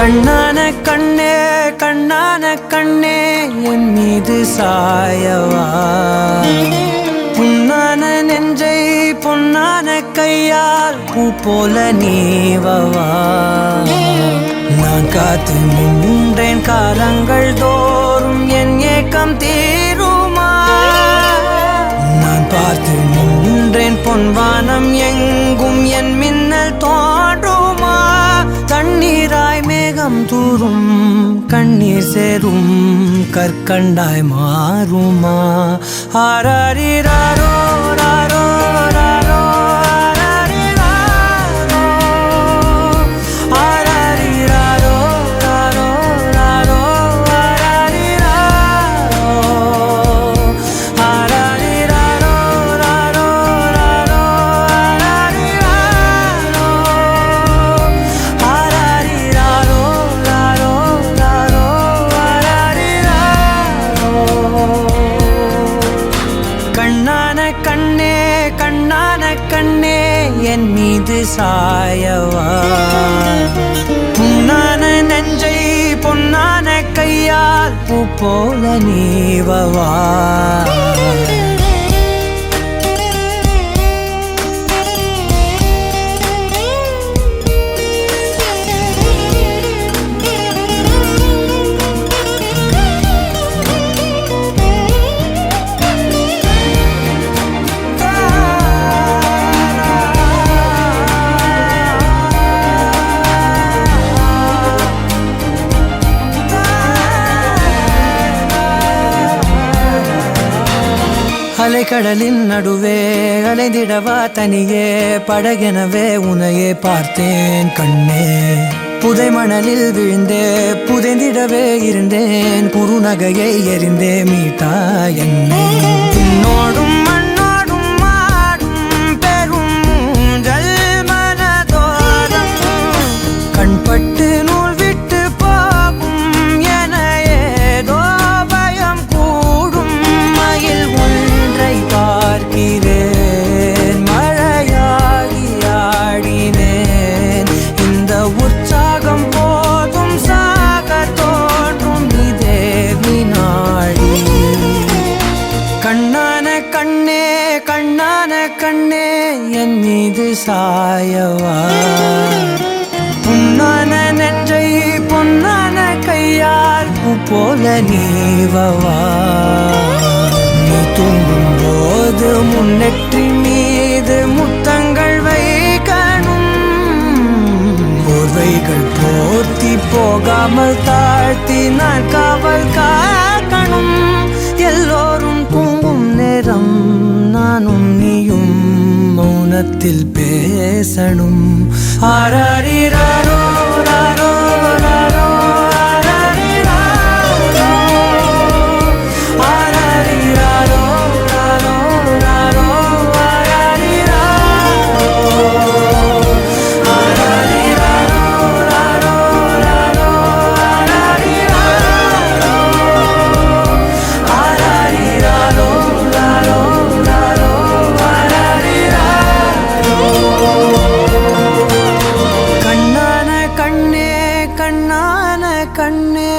கண்ணான கண்ணே கண்ணான கண்ணே என் மீது சாயவா புண்ணான நெஞ்சை பொன்னான கையால் பூ போல நீவவா நான் காத்து நின்றேன் காலங்கள் தோறும் என் ஏக்கம் தீருமா நான் பார்த்து நின்றேன் பொன்வானம் எங்கும் என் மின்னல் தோன்றுமா தண்ணீராய் மேகம் தூரும் கண்ணீர் சேரும் கற்கண்டாய் மாறுமா ஆராரிராரோ ராரோ ராரோ கண்ணே கண்ணான கண்ணே என் மீது சாயவா புண்ணான நெஞ்சை பொன்னான கையால் பூ போல நீவவா அலைக்கடலின் நடுவே அலைந்திடவா தனியே படகெனவே உனையே பார்த்தேன் கண்ணே புதை மணலில் விழுந்தே புதைந்திடவே இருந்தேன் குறுநகையை எறிந்தே மீட்டா என்னை உன்னோடும் மண்ணோடும் மாடும் பெரும் ஊஞ்சல் மனதோரம் கண்பட்டு நூல் விட்டு போகும் என ஏதோ பயம் கூடும் மயில் பார்க்கிறேன் மழையாகி ஆடினேன் இந்த உற்சாகம் போதும் சாக தோன்றும் இதே வினாடி கண்ணான கண்ணே கண்ணான கண்ணே என் மீது சாயவா புண்ணான நெஞ்சை பொன்னான கையால் பூ போல நீவவா நீ தூங்கும் போது முன்னெற்றி மீது முத்தங்கள் வைக்கணும் போர்வைகள் போர்த்தி போகாமல் தாழ்த்தி நான் காவல் காக்கணும் எல்லோரும் தூங்கும் நேரம் நானும் நீயும் மௌனத்தில் பேசணும் ஆராரிராரோ ராரோ ராரோ கண்ணான கண்ணே